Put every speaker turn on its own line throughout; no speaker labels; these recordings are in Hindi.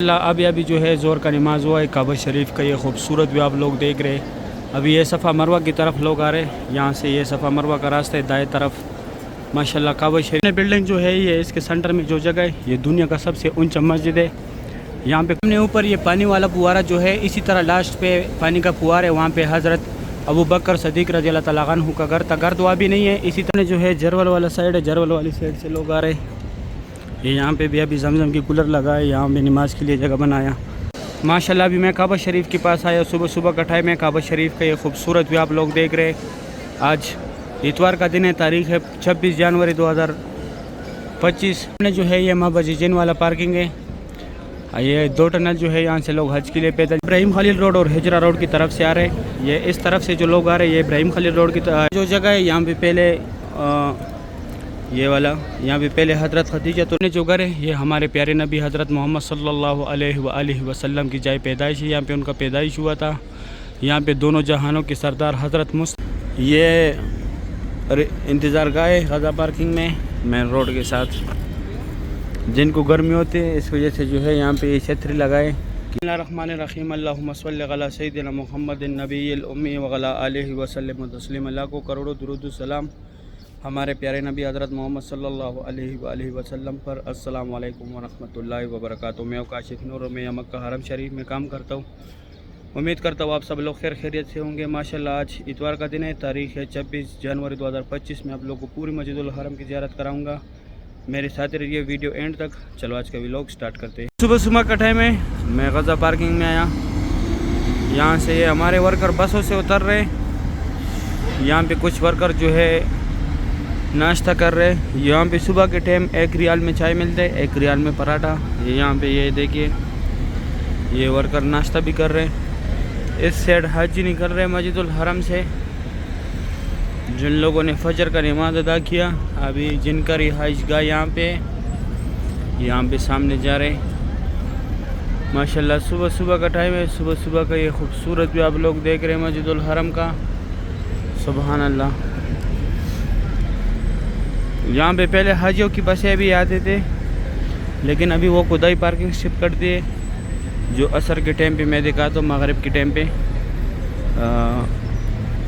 अभी जो है ज़ोर का नमाज हुआ है। काबा शरीफ का ये खूबसूरत भी आप लोग देख रहे हैं। अभी ये सफ़ा मरवा की तरफ लोग आ रहे हैं। यहाँ से ये सफ़ा मरवा का रास्ता है दाएं तरफ। माशाल्लाह काबा शरीफ बिल्डिंग जो है ये इसके सेंटर में जो जगह है ये दुनिया का सबसे ऊंचा मस्जिद है। यहाँ पे अपने ऊपर ये पानी वाला फुवारा जो है, इसी तरह लास्ट पे पानी का फुवारा है। वहाँ पे हज़रत अबू बकर सदीक रज़ी अल्लाह तआला अन्हु का घर था। घर तो अभी नहीं है। इसी तरह जो है जरवल वाला साइड है, जरवल वाली साइड से लोग आ रहे हैं। ये यहाँ पे भी अभी जमजम की कूलर लगा है। यहाँ भी नमाज के लिए जगह बनाया। माशाल्लाह अभी मैं काबा शरीफ के पास आया। सुबह सुबह का टाइम है। काबा शरीफ का ये खूबसूरत भी आप लोग देख रहे हैं। आज इतवार का दिन है। तारीख़ है 26 जनवरी 2025। जो है ये माबजीन वाला पार्किंग है। ये दो टनल जो है यहाँ से लोग हज के लिए पैदल इब्राहिम खलील रोड और हिजरा रोड की तरफ से आ रहे हैं। ये इस तरफ से जो लोग आ रहे हैं ये इब्राहिम खलील रोड की जो जगह है यहाँ पे पहले ये वाला यहाँ पे पहले हज़रत खदीजा तो जो घर है ये हमारे प्यारे नबी हज़रत मोहम्मद सल्लल्लाहु अलैहि वसल्लम की जाए पैदाइश है। यहाँ पे उनका पैदाइश हुआ था। यहाँ पे दोनों जहानों के सरदार हज़रत ये इंतज़ार गाह है गज़ा पार्किंग में मेन रोड के साथ। जिनको गर्मी होती है इस वजह से जो है यहाँ पे ये छतरी लगाए। बिस्मिल्लाहिर्रहमानिर्रहीम अल्लाहुम्मा सल्लि अला सय्यिदिना मुहम्मदिन नबिय्यिल उम्मी व अला आलिहि व सल्लम तस्लीमा। अल्लाह को करोड़ों दुरूद सलाम हमारे प्यारे नबी हज़रत मोहम्मद सल्लल्लाहु अलैहि वसल्लम पर। अस्सलाम वालेकुम व रहमतुल्लाहि व बरकातुहू। मैं काशिफ नूर और मैं मक्का हरम शरीफ में काम करता हूँ। उम्मीद करता हूँ आप सब लोग खैर खैरियत से होंगे। माशाल्लाह आज इतवार का दिन है। तारीख़ है 26 जनवरी 2025 में आप लोगों को पूरी मस्जिदुल हरम की ज़ियारत कराऊँगा। मेरे साथ रहिए वीडियो एंड तक। चलो आज का व्लॉग स्टार्ट करते हैं। सुबह सुबह का टाइम है। मैं गज़ा पार्किंग में आया। यहाँ से ये हमारे वर्कर बसों से उतर रहे हैं। यहाँ पे कुछ वर्कर जो है नाश्ता कर रहे हैं। यहाँ पे सुबह के टाइम 1 रियाल में चाय मिलते है, 1 रियाल में पराठा। ये यहाँ पे ये देखिए ये वर्कर नाश्ता भी कर रहे हैं। इस साइड हज नहीं कर रहे मस्जिदुल हरम से जिन लोगों ने फजर का नमाज अदा किया। अभी जिनका रिहाइश गाह यहाँ पे सामने जा रहे हैं। माशाल्लाह सुबह सुबह का टाइम है। सुबह सुबह का ये खूबसूरत भी आप लोग देख रहे हैं मस्जिदुल हरम का। सुभान अल्लाह। यहाँ पे पहले हाजियों की बसें भी आते थे लेकिन अभी वो खुदाई पार्किंग शिफ्ट कर दिए। जो असर के टाइम पे मैं देखा तो मगरिब के टाइम पे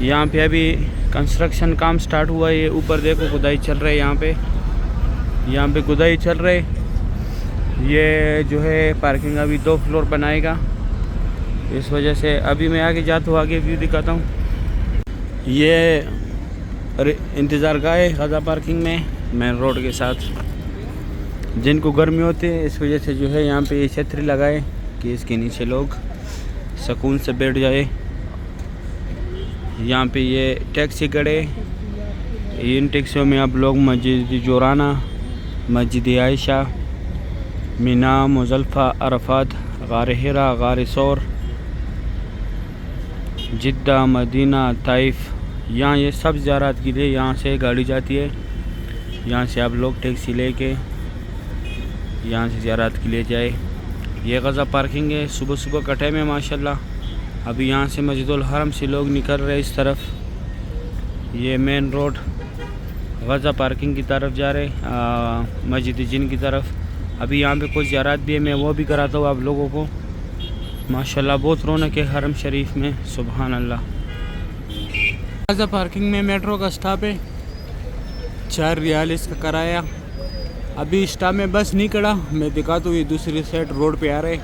यहाँ पे अभी कंस्ट्रक्शन काम स्टार्ट हुआ है। ये ऊपर देखो खुदाई चल रहा है। यहाँ पे खुदाई चल रहा है। ये जो है पार्किंग अभी 2 फ्लोर बनाएगा। इस वजह से अभी मैं आगे जाता हूँ, आगे व्यू दिखाता हूँ। ये इंतज़ार गाह है गज़ा पार्किंग में मेन रोड के साथ। जिनको गर्मी होती है इस वजह से जो है यहाँ पे ये छतरी लगाए कि इसके नीचे लोग सुकून से बैठ जाए। यहाँ पे ये टैक्सी खड़े। इन टैक्सियों में आप लोग मस्जिद जोराना, मस्जिद आयशा, मीना, मुज़ल्फ़ा, अरफात, गार हिरा, गार सौर, जिद्दा, मदीना, ताइफ, यहाँ ये सब ज़ियारत के लिए यहाँ से गाड़ी जाती है। यहाँ से आप लोग टैक्सी लेके यहाँ से ज़ियारत के लिए जाए। ये गज़ा पार्किंग है। सुबह सुबह का टाइम है माशाल्लाह। अभी यहाँ से मस्जिदुल हरम से लोग निकल रहे हैं इस तरफ। ये मेन रोड गज़ा पार्किंग की तरफ जा रहे मस्जिद जिन की तरफ। अभी यहाँ पे कुछ ज़ियारत भी है, मैं वो भी कराता हूँ आप लोगों को। माशाल्लाह बहुत रौनक है हरम शरीफ में। सुभान अल्लाह। गज़ा पार्किंग में मेट्रो का स्टॉप है। 4 रियाल इसका किराया। अभी स्टॉप में बस नहीं खड़ा, मैं दिखाता हूँ। ये दूसरी साइड रोड पे आ रहे हैं।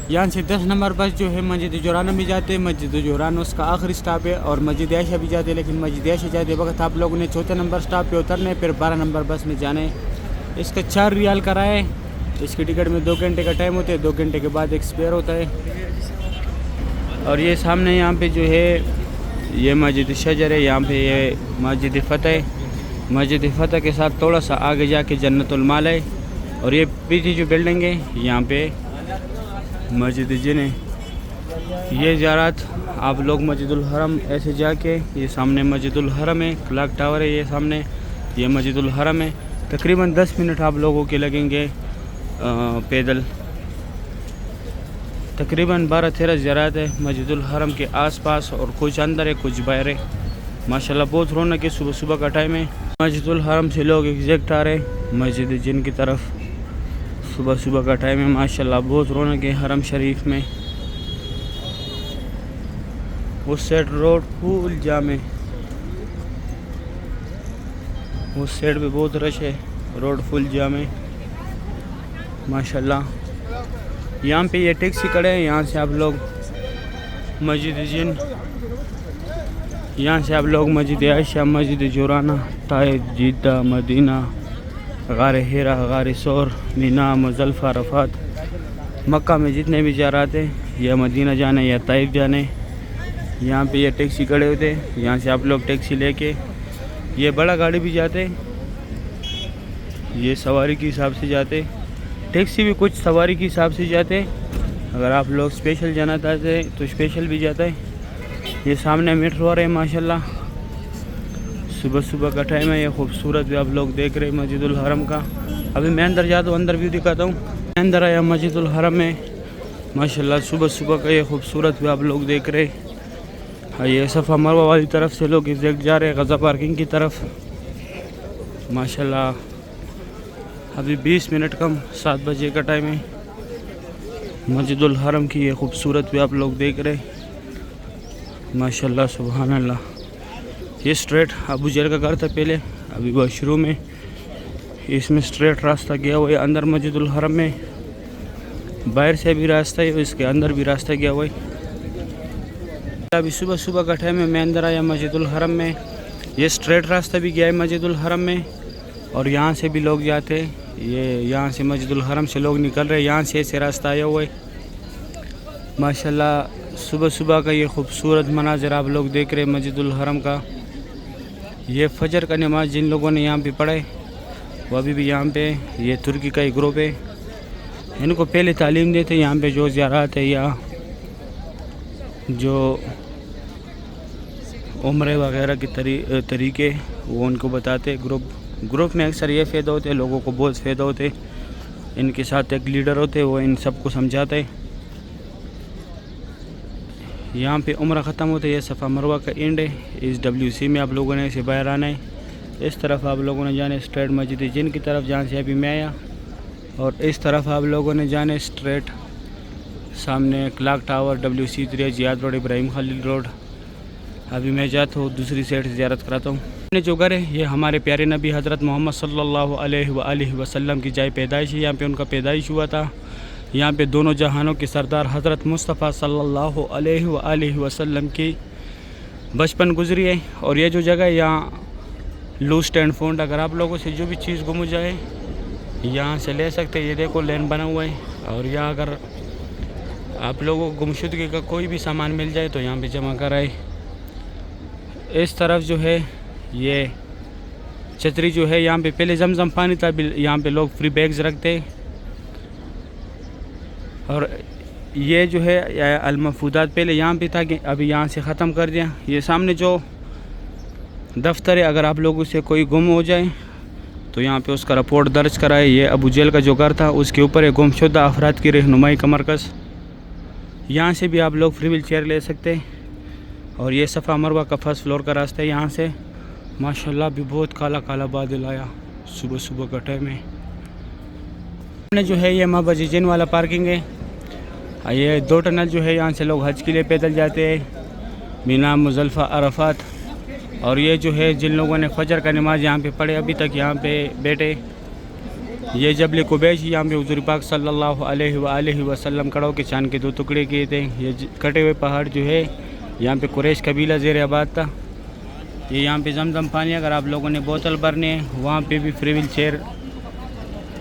यहाँ से 10 नंबर बस जो है मस्जिद जोराना भी जाते हैं। मस्जिद जोराना उसका आखिरी स्टॉप है और मस्जिद आयशा भी जाते हैं। लेकिन मस्जिद आयशा जाते वक्त आप लोगों ने 4 नंबर स्टॉप पे उतरना है, फिर 12 नंबर बस में जाना है। इसका 4 रियाल किराया है। इसकी टिकट में 2 घंटे का टाइम होता है। 2 घंटे के बाद एक्सपायर होता है। और ये सामने यहाँ पे जो है ये मस्जिद शजर है। यहाँ पे ये मस्जिद फ़तह है। मस्जिद फ़तह के साथ थोड़ा सा आगे जाके जन्नतुल माल है। और ये पीछे जो बिल्डिंग है यहाँ पे मस्जिद जिन है। ये ज़ियारत आप लोग मस्जिदुल हरम ऐसे जाके, ये सामने मस्जिदुल हरम है, क्लॉक टावर है ये सामने, ये मस्जिदुल हरम है। तकरीबन 10 मिनट आप लोगों के लगेंगे पैदल। तकरीबन 12-13 ज़ियारत है मस्जिदुल हरम के आसपास और कुछ अंदर है कुछ बाहर है। माशाल्लाह बहुत रौनक है। सुबह सुबह का टाइम है। मस्जिदुल हरम से लोग एग्जैक्ट आ रहे मस्जिद जिन की तरफ। सुबह सुबह का टाइम है माशाल्लाह, बहुत रौनक है हरम शरीफ में। उस साइड रोड फुल जाम है, उस साइड पे बहुत रश है, रोड फुल जाम है माशाल्लाह। यहाँ पे ये टैक्सी खड़े हैं, यहाँ से आप लोग मस्जिद जिन, यहाँ से आप लोग मस्जिद आयशा, मस्जिद जोराना, ताइफ, जिद्दा, मदीना, गार हेरा, गार सौर, मीना, मुज़ल्फ़ा, अरफ़ात, मक्का में जितने भी जा रहे थे या मदीना जाने या ताइफ जाने, यहाँ पे ये टैक्सी खड़े होते। यहाँ से आप लोग टैक्सी लेके, ये बड़ा गाड़ी भी जाते, ये सवारी के हिसाब से जाते, टैक्सी भी कुछ सवारी के हिसाब से जाते। अगर आप लोग स्पेशल जाना चाहते तो स्पेशल भी जाता है। ये सामने मेट्रो आ रहे हैं माशाल्लाह, सुबह सुबह का टाइम है। ये खूबसूरत भी आप लोग देख रहे हैं मस्जिदुल हरम का। अभी मैं अंदर जाता हूँ, अंदर व्यू दिखाता हूँ। मैं अंदर आया मस्जिदुल हरम में माशाल्लाह, सुबह सुबह का ये खूबसूरत भी आप लोग देख रहे हैं। ये सफ़ा मरवा वाली तरफ से लोग एग्जैक्ट जा रहे हैं गज़ा पार्किंग की तरफ माशाल्लाह। अभी 20 मिनट कम 7 बजे का टाइम है। मस्जिदुल हरम की ये खूबसूरत भी आप लोग देख रहे माशाल्लाह, सुभान अल्लाह। ये स्ट्रेट अबू जहल का घर था पहले, अभी वॉशरूम है, इसमें स्ट्रेट रास्ता गया हुआ है अंदर मस्जिदुल हरम में। बाहर से भी रास्ता है, इसके अंदर भी रास्ता गया हुआ है। अभी सुबह सुबह का टाइम है, मैं अंदर आया मस्जिदुल हरम में। ये स्ट्रेट रास्ता भी गया है मस्जिदुल हरम में, और यहाँ से भी लोग जाते हैं। ये यहाँ से मस्जिदुल हरम से लोग निकल रहे हैं, यहाँ से ऐसे रास्ता आया हुआ है माशाल्लाह। सुबह सुबह का ये खूबसूरत मनाज़र आप लोग देख रहे हैं मस्जिदुल हरम का। ये फजर का नमाज जिन लोगों ने यहाँ पे पढ़े वो अभी भी यहाँ पे, ये तुर्की का एक ग्रुप है, इनको पहले तालीम देते यहाँ पे जो ज़ियारत है या जो उम्रे वगैरह के तरीके वो उनको बताते। ग्रुप में अक्सर ये फ़ायदा होते हैं, लोगों को बहुत फ़ायदा होते। इनके साथ एक लीडर होते, वो इन सबको समझाते। यहाँ पे उम्र ख़त्म होते, ये सफ़ा मरवा का एंड है। इस WC में आप लोगों ने इसे बाहर आना है। इस तरफ आप लोगों ने जाने स्ट्रेट मस्जिद जिन की तरफ, जहाँ से अभी मैं आया, और इस तरफ आप लोगों ने जाने स्ट्रेट सामने clock tower, WC 3, Ziyad road, Ibrahim Khalil road. अभी मैं जाता हूँ दूसरी साइड से ज़ियारत कराता हूँ। अपने जो घर है ये हमारे प्यारे नबी हज़रत मोहम्मद सल्लल्लाहु अलैहि वसल्लम की जाए पैदाइश है। यहाँ पे उनका पैदाइश हुआ था। यहाँ पे दोनों जहानों के सरदार हज़रत मुस्तफ़ा सल्लल्लाहु अलैहि वसल्लम की बचपन गुजरी है। और ये जो जगह है यहाँ लूस्ट एंड फाउंड, अगर आप लोगों से जो भी चीज़ गुम जाए यहाँ से ले सकते हैं। ये देखो लेन बना हुआ है, और यहाँ अगर आप लोगों को गुमशुदगी का कोई भी सामान मिल जाए तो यहाँ पे जमा कराए। इस तरफ जो है ये छतरी जो है, यहाँ पे पहले जमजम पानी था, यहाँ पे लोग फ्री बैग्स रखते। और ये जो है अलमफूदात पहले यहाँ पे था, कि अभी यहाँ से ख़त्म कर दिया। ये सामने जो दफ्तर है, अगर आप लोगों से कोई गुम हो जाए तो यहाँ पे उसका रिपोर्ट दर्ज कराए। ये अबू जहल का जो घर था उसके ऊपर है गुमशुदा अफराद की रहनुमाई का मरकज़। यहाँ से भी आप लोग फ्री व्हील चेयर ले सकते हैं। और ये सफ़ा मरवा का फर्स्ट फ्लोर का रास्ता है। यहाँ से माशाल्लाह भी बहुत काला काला बादल आया, सुबह सुबह का टाइम है। हमने जो है ये मस्जिद जिन वाला पार्किंग है। ये 2 टनल जो है, यहाँ से लोग हज के लिए पैदल जाते हैं, मीना, मुज़ल्फ़ा, अरफ़ात। और ये जो है जिन लोगों ने फजर का नमाज यहाँ पे पढ़े अभी तक यहाँ पे बैठे, ये जबल कुबैश, यहाँ पे हुज़ूर पाक सल्लल्लाहु अलैहि वसल्लम कड़ों के चांद के 2 टुकड़े किए थे। ये कटे हुए पहाड़ जो है, यहाँ पे कुरैश कबीला ज़ेर आबाद था। ये यहाँ पे जमजम पानी अगर आप लोगों ने बोतल भरनी है वहाँ पे भी फ्री व्हील चेयर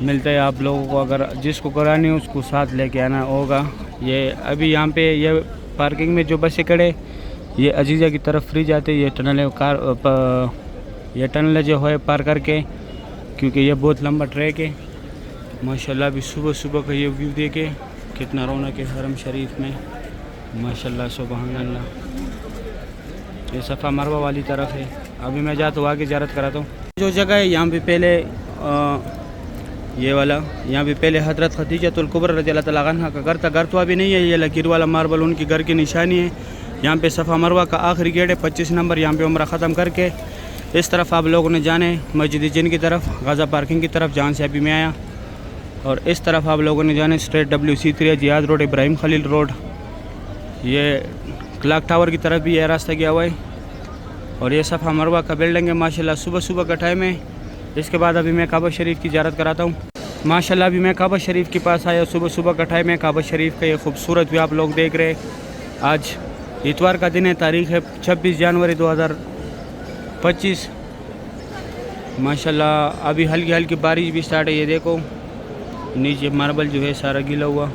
मिलता है आप लोगों को। अगर जिसको करानी है उसको साथ लेके आना होगा। ये अभी यहाँ पे ये पार्किंग में जो बसें खड़े, ये अजीज़ा की तरफ फ्री जाते। ये टनल ये टनल जो है पार करके, क्योंकि ये बहुत लंबा ट्रैक है। माशाल्लाह भी सुबह सुबह का ये व्यू देखे कितना रौनक है हरम शरीफ में माशाल्लाह, सुभान अल्लाह। ये सफ़ा मरवा वाली तरफ है। अभी मैं जाता हूँ आगे ज़ियारत कराता हूँ। जो जगह है यहाँ पे पहले ये वाला, यहाँ पे पहले हज़रत खदीजतुल कुबरा रज़ियल्लाहु तआला अन्हा का घर था। घर तो अभी नहीं है, ये लकीर वाला मार्बल उनके घर की निशानी है। यहाँ पे सफ़ा मरवा का आखिरी गेट है 25 नंबर। यहाँ पे उम्रा ख़त्म करके इस तरफ आप लोगों ने जाने मस्जिद जिन की तरफ, गज़ा पार्किंग की तरफ, जहाँ से अभी मैं आया। और इस तरफ आप लोगों ने जाने straight WC3 Ziyad road, Ibrahim Khalil road, ये क्लॉक टावर की तरफ भी यह रास्ता गया हुआ है। और ये सफ़ा मरवा का बिल्डिंग है माशाल्लाह। सुबह सुबह का टाइम है। इसके बाद अभी मैं काबा शरीफ की ज़ियारत कराता हूँ माशाल्लाह। अभी मैं काबा शरीफ के पास आया, सुबह सुबह का टाइम है। काबा शरीफ का ये खूबसूरत भी आप लोग देख रहे हैं। आज इतवार का दिन है, तारीख़ है 26 जनवरी 2025 माशाल्लाह। अभी हल्की हल्की बारिश भी स्टार्ट है। ये देखो नीचे मार्बल जो है सारा गीला हुआ।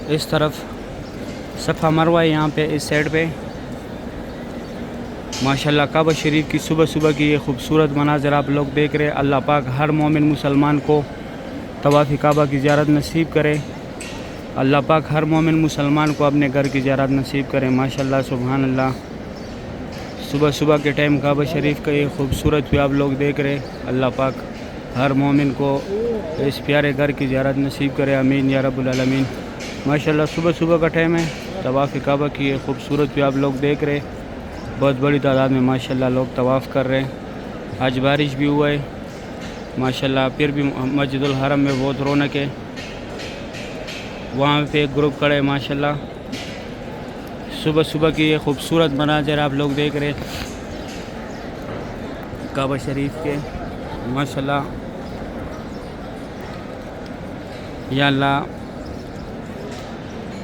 इस तरफ सफ़ा मरवा है यहाँ पे, इस साइड पे माशाल्लाह। काबा शरीफ की सुबह सुबह की ये खूबसूरत मनाज़र आप लोग देख रहे हैं। अल्लाह पाक हर मोमिन मुसलमान को तवाफ़ काबा की ज़ियारत नसीब करे। अल्लाह पाक हर मोमिन मुसलमान को अपने घर की ज़ियारत नसीब करे माशाल्लाह, सुभान अल्लाह। सुबह सुबह के टाइम काबा शरीफ का ये खूबसूरत भी आप लोग देख रहे हैं। अल्लाह पाक हर मोमिन को इस प्यारे घर की ज़ियारत नसीब करे, आमीन या रब्बुल आलमीन माशाल्लाह। सुबह सुबह का टाइम है। तवाफ़ काबा की ये खूबसूरत भी आप लोग देख रहे हैं। बहुत बड़ी तादाद में माशाल्लाह लोग तवाफ़ कर रहे हैं। आज बारिश भी हुआ है माशाल्लाह। फिर भी मस्जिदुल हरम में बहुत रौनक है। वहाँ पे एक ग्रुप खड़े है माशाल्लाह। सुबह सुबह की ये खूबसूरत मनाज़र आप लोग देख रहे हैं काबा शरीफ के माशाल्लाह। या अल्लाह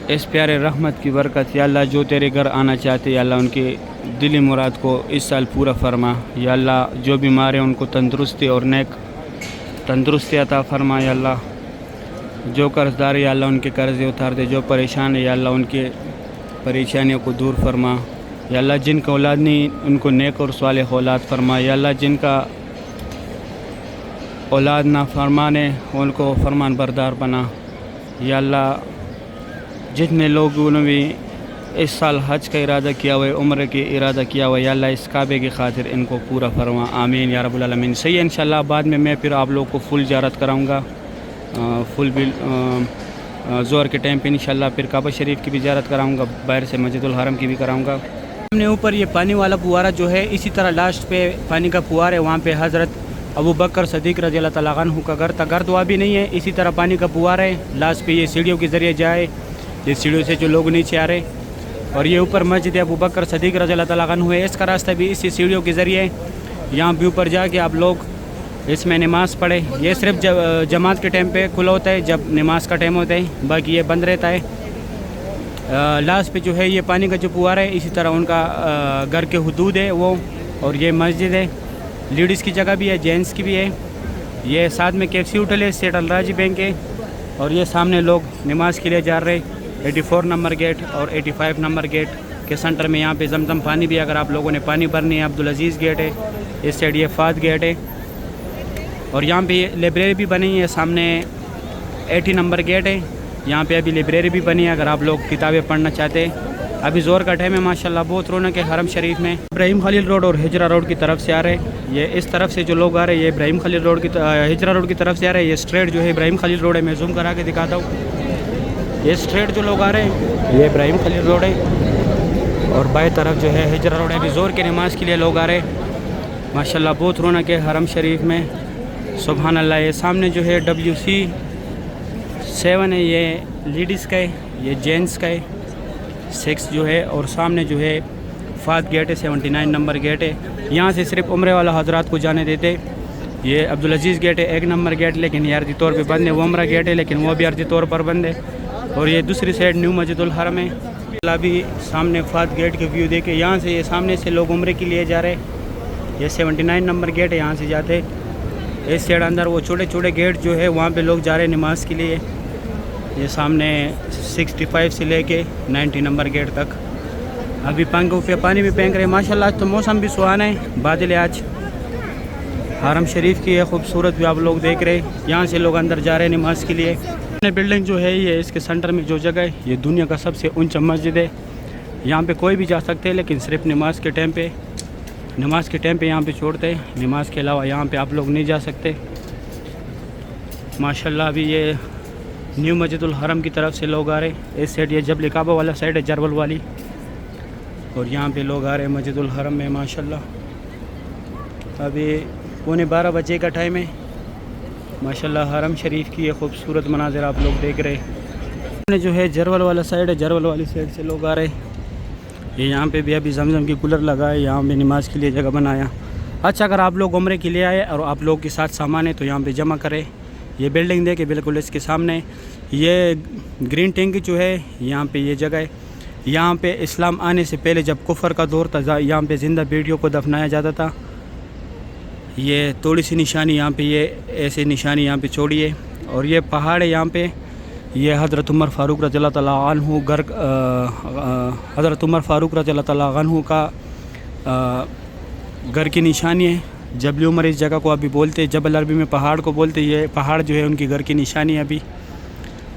इस प्यारे रहमत की बरकत, या अल्लाह जो तेरे घर आना चाहते या अल्लाह उनके दिली मुराद को इस साल पूरा फरमा। या अल्लाह जो बीमार हैं उनको तंदुरुस्ती और नेक तंदुरुस्ती अता फरमा। या अल्लाह जो कर्ज़दार या अल्लाह उनके कर्ज़े उतार दे। जो परेशान है या अल्लाह उनके परेशानियों को दूर फरमा। या अल्लाह जिनका औलाद नहीं उनको नेक और सालेह औलाद फरमा। या अल्लाह जिनका औलाद ना फरमान है उनको फरमान बरदार बना। या अल्लाह जितने लोगों ने भी इस साल हज का इरादा किया हुआ है, उम्र का इरादा किया हुआ है, या अल्लाह इस काबे की खातिर इनको पूरा फरमा, आमीन या रब्बुल आलमीन। सही है इंशाल्लाह। बाद में मैं फिर आप लोग को फुल ज़ियारत कराऊंगा, फुल बिल ज़ोहर के टाइम पे इंशाल्लाह। फिर काबा शरीफ की भी ज़ियारत कराऊंगा, बाहर से मस्जिदुल हरम की भी कराऊंगा। हमने ऊपर ये पानी वाला फुवारा जो है, इसी तरह लास्ट पे पानी का फुवारा है। वहाँ पे हज़रत अबू बकर सदीक़ रज़ियल्लाहु तआला अन्हु का घर था। घर तो अभी नहीं है। इसी तरह पानी का फुवारा है। लास्ट पे ये सीढ़ियों के ज़रिए जाए, ये सीढ़ियों से जो लोग नीचे आ रहे। और ये ऊपर मस्जिद अबू बकर सदीक़ रज़ियल्लाहु तआला अन्हु है। इसका रास्ता भी इसी सीढ़ियों के ज़रिए यहाँ भी ऊपर जाके आप लोग इसमें नमाज़ पढ़े। ये सिर्फ जमात के टाइम पे खुला होता है, जब नमाज का टाइम होता है, बाकी ये बंद रहता है। लास्ट पे जो है ये पानी का जो फुवारा है, इसी तरह उनका घर के हुदूद है वो। और ये मस्जिद है, लेडीज़ की जगह भी है, जेंट्स की भी है। ये साथ में KFC होटल है, सेठ अलराजी बैंक है। और ये सामने लोग नमाज के लिए जा रहे 84 नंबर गेट और 85 नंबर गेट के सेंटर में। यहाँ पे जमजम पानी भी अगर आप लोगों ने पानी भरनी है। अब्दुल अजीज़ गेट है, इस साइड ये फाद गेट है। और यहाँ पे लाइब्रेरी भी बनी है, सामने 80 नंबर गेट है। यहाँ पे अभी लाइब्रेरी भी बनी है अगर आप लोग किताबें पढ़ना चाहते हैं। अभी ज़ोर का टाइम है माशाल्लाह, बहुत रौनक है हरम शरीफ में। इब्राहिम खलील रोड और हिजरा रोड की तरफ से आ रहे हैं। ये इस तरफ से जो लोग आ रहे हैं, ये इब्राहिम खलील रोड की हिजरा रोड की तरफ से आ रहे हैं। ये स्ट्रेट जो है इब्राहिम खलील रोड है। मैं जूम करा के दिखाता हूँ। ये स्ट्रेट जो लोग आ रहे हैं ये इब्राहिम खलील रोड है। और बाएं तरफ जो है हिजरा रोड है। अभी ज़ोर की नमाज़ के लिए लोग आ रहे हैं माशाल्लाह, बहुत रौनक है हरम शरीफ में, सुभान अल्लाह। ये सामने जो है WC7 है, ये लेडीज़ का है, ये जेंट्स का है 6 जो है। और सामने जो है फात गेट है, 79 नंबर गेट है। यहाँ से सिर्फ उम्रे वाला हजरात को जाने देते। ये अब्दुल अजीज़ गेट है, 1 नंबर गेट, लेकिन ये अर्जी तौर पे बंद है। वो उम्रा गेट है लेकिन वो भी अर्जी तौर पर बंद है। और ये दूसरी साइड न्यू मस्जिदुल हरम है। अभी सामने फात गेट के व्यू देखे, यहाँ से ये सामने से लोग उम्रे के लिए जा रहे। ये 79 नंबर गेट है, यहाँ से जाते। इस साइड अंदर वो छोटे छोटे गेट जो है वहाँ पे लोग जा रहे हैं नमाज के लिए। ये सामने 65 से लेके 90 नंबर गेट तक। अभी पंखों पे पानी भी फेंक रहे हैं माशाल्लाह। तो मौसम भी सुहाना है, बादल है आज। हरम शरीफ की ये खूबसूरत भी आप लोग देख रहे हैं। यहाँ से लोग अंदर जा रहे हैं नमाज के लिए। बिल्डिंग जो है ये इसके सेंटर में जो जगह है, ये दुनिया का सबसे ऊंचा मस्जिद है। यहाँ पे कोई भी जा सकते हैं, लेकिन सिर्फ नमाज के टाइम पे यहाँ पे छोड़ते हैं। नमाज के अलावा यहाँ पे आप लोग नहीं जा सकते माशाल्लाह। अभी ये न्यू मस्जिदुल हरम की तरफ से लोग आ रहे हैं। इस साइड ये जबल काबा वाला साइड है, जरबल वाली। और यहाँ पे लोग आ रहे हैं मस्जिदुल हरम में माशाल्लाह। अभी 11:15 बजे का टाइम है माशाल्लाह हरम शरीफ की ये खूबसूरत मनाज़िर आप लोग देख रहे हैं। जो है जरवल वाला साइड है, जरवल वाली साइड से लोग आ रहे हैं। ये यहाँ पे भी अभी जमजम की कूलर लगा है, यहाँ पे नमाज़ के लिए जगह बनाया। अच्छा, अगर आप लोग उम्रे के लिए आए और आप लोग के साथ सामान है तो यहाँ पे जमा करें। ये बिल्डिंग देखे बिल्कुल इसके सामने, ये ग्रीन टैंक जो है यहाँ पे ये जगह है। यहाँ पे इस्लाम आने से पहले जब कुफर का दौर था, यहाँ पे ज़िंदा बेटियों को दफनाया जाता था। ये थोड़ी सी निशानी यहाँ पे, ये ऐसे निशानी यहाँ पे छोड़ी है। और ये पहाड़ है यहाँ पे, ये हज़रत उमर फ़ारूक रज़ियल्लाहु तआला अन्हु हज़रत उमर फ़ारूक रज़ियल्लाहु तआला अन्हु का घर की निशानी है। जबल उमर इस जगह को अभी बोलते हैं, जबल अरबी में पहाड़ को बोलते हैं। ये पहाड़ जो है उनकी घर की निशानी है अभी।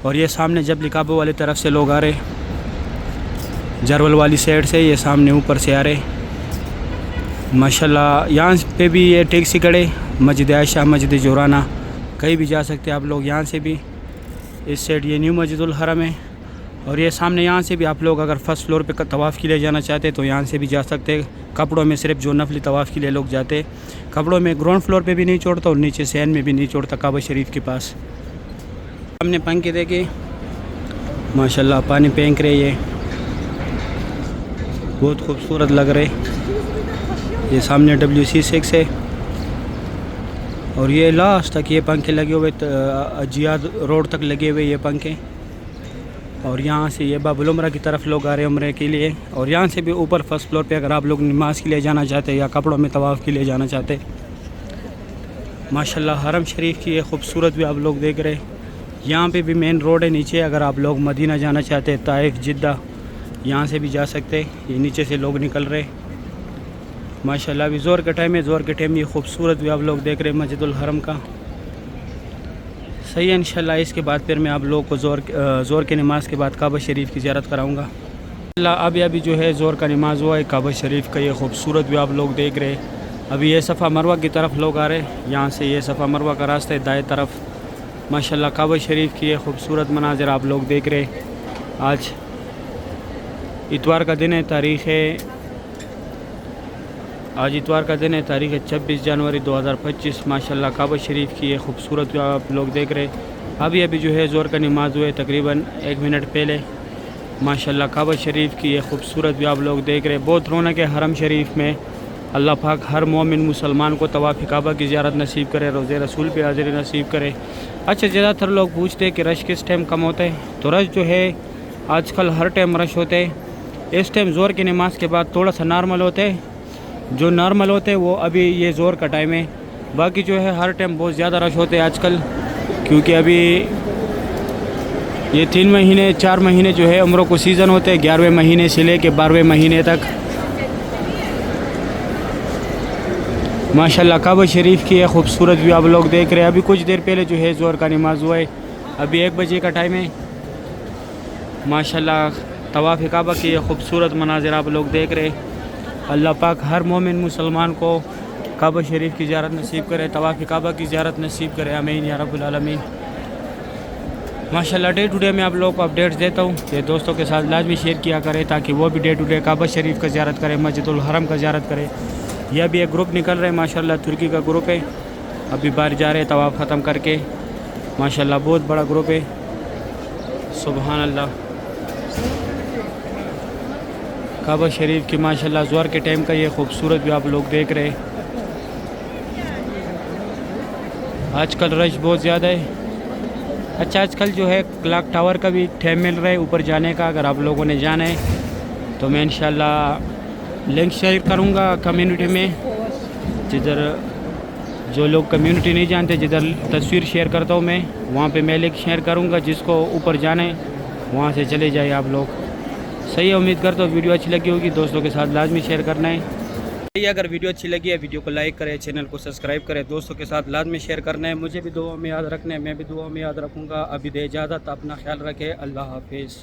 और ये सामने जबल काबा वाली तरफ से लोग आ रहे, जरवल वाली साइड से, ये सामने ऊपर से आ रहे माशाल्लाह। यहाँ पे भी ये टैक्सी खड़े, मस्जिद आयशा, मस्जिद जोराना, कहीं भी जा सकते हैं आप लोग यहाँ से भी। इस साइड ये न्यू मस्जिदुल हरम है। और ये सामने यहाँ से भी आप लोग अगर फर्स्ट फ्लोर पे तवाफ़ के लिए जाना चाहते हैं तो यहाँ से भी जा सकते हैं। कपड़ों में सिर्फ जो नफली तवाफ़ के लिए लोग जाते, कपड़ों में ग्राउंड फ्लोर पे भी नहीं छोड़ता और नीचे सैन में भी नहीं छोड़ता, काबा शरीफ के पास। हमने पंखे देखे माशाल्लाह, पानी फेंक रहे, ये बहुत खूबसूरत लग रहे। ये सामने WC6 है और ये लास्ट तक ये पंखे लगे हुए, जियाद रोड तक लगे हुए ये पंखे। और यहाँ से ये बाबुल उमरा की तरफ लोग आ रहे हैं उम्रे के लिए। और यहाँ से भी ऊपर फर्स्ट फ्लोर पे अगर आप लोग नमाज के लिए जाना चाहते हैं या कपड़ों में तवाफ़ के लिए जाना चाहते माशाल्लाह हरम शरीफ की ये खूबसूरत भी आप लोग देख रहे हैं। यहाँ पे भी मेन रोड है नीचे, अगर आप लोग मदीना जाना चाहते हैं, ताइफ, जिद्दा, यहाँ से भी जा सकते हैं। ये नीचे से लोग निकल रहे माशाल्लाह। अभी ज़ोर का टाइम है, ज़ोर के टाइम ये खूबसूरत भी आप लोग देख रहे हैं मस्जिदुल हरम का। सही है इंशाल्लाह। इसके बाद फिर मैं आप लोगों को ज़ोर के नमाज़ के बाद काबा शरीफ की ज़ियारत कराऊँगा। अभी जो है ज़ोर का नमाज़ हुआ है, काबा शरीफ का ये खूबसूरत भी आप लोग देख रहे हैं। अभी ये सफ़ा मरवा की तरफ लोग आ रहे हैं, यहाँ से ये सफ़ा मरवा का रास्ता है दाएँ तरफ। माशाल्लाह काबा शरीफ की ये खूबसूरत मनाज़िर आप लोग देख रहे हैं। आज इतवार का दिन है, आज इतवार का दिन है, तारीख़ है 26 जनवरी 2025। माशाल्लाह काबा शरीफ की ये खूबसूरत भी आप लोग देख रहे हैं। अभी जो है ज़ोर का नमाज़ हुए तकरीबन 1 मिनट पहले। माशाल्लाह काबा शरीफ की ये खूबसूरत भी आप लोग देख रहे हैं। बहुत रौनक है हरम शरीफ में। अल्लाह पाक हर मोमिन मुसलमान को तवाफ़ काबा की ज़ियारत नसीब करे, रोज़े रसूल पे हाज़िरी नसीब करे। अच्छा, ज़्यादातर लोग पूछते हैं कि रश किस टाइम कम होता है, तो रश जो है आजकल हर टाइम रश होते हैं। इस टाइम ज़ोर की नमाज़ के बाद थोड़ा सा नॉर्मल होते हैं, जो नॉर्मल होते हैं वो अभी ये ज़ोर का टाइम है। बाकी जो है हर टाइम बहुत ज़्यादा रश होते हैं आजकल, क्योंकि अभी ये 3 महीने 4 महीने जो है उम्रों को सीज़न होते हैं, 11वें महीने से ले के 12वें महीने तक। माशाल्लाह काबा शरीफ की ये खूबसूरत भी आप लोग देख रहे हैं। अभी कुछ देर पहले जो है ज़ोर का नमाज़ हुआ है, अभी 1 बजे का टाइम है। माशाल्लाह तवाफ़ काबा की ये खूबसूरत मनाज़िर आप लोग देख रहे हैं। अल्लाह पाक हर मोमिन मुसलमान को काबा शरीफ की ज़ियारत नसीब करे, तवाफ़ काबा की ज़ियारत नसीब करे, आमीन या रब्बुल आलमीन। माशाल्लाह डे टू डे मैं आप लोगों को अपडेट्स देता हूँ कि दोस्तों के साथ लाजमी शेयर किया करें ताकि वो भी डे टू डे काबा शरीफ का ज़ियारत करें, मस्जिदुल हरम का ज़ियारत करें। यह भी एक ग्रुप निकल रहा है माशाल्लाह, तुर्की का ग्रुप है, अभी बाहर जा रहे हैं तवाफ़ ख़त्म करके। माशाल्लाह बहुत बड़ा ग्रुप है, सुबहान अल्लाह। काबा शरीफ की माशाल्लाह ज़ोर के टाइम का ये खूबसूरत भी आप लोग देख रहे हैं। आजकल रश बहुत ज़्यादा है। अच्छा, आजकल जो है क्लॉक टावर का भी टाइम मिल रहा है ऊपर जाने का। अगर आप लोगों ने जाना है तो मैं इंशाल्लाह लिंक शेयर करूँगा कम्युनिटी में, जिधर जो लोग कम्युनिटी नहीं जानते, जिधर तस्वीर शेयर करता हूँ मैं, वहाँ पे मैं लिंक शेयर करूँगा। जिसको ऊपर जाना है वहाँ से चले जाए आप लोग। सही है, उम्मीद करता हूँ वीडियो अच्छी लगी होगी, दोस्तों के साथ लाजमी शेयर करना है। अगर वीडियो अच्छी लगी है वीडियो को लाइक करें, चैनल को सब्सक्राइब करें, दोस्तों के साथ लाजमी शेयर करना है। मुझे भी दुआ में याद रखना है, मैं भी दुआ में याद रखूँगा। अभी दे इजाज़त, अपना ख्याल रखें, अल्लाह हाफिज़।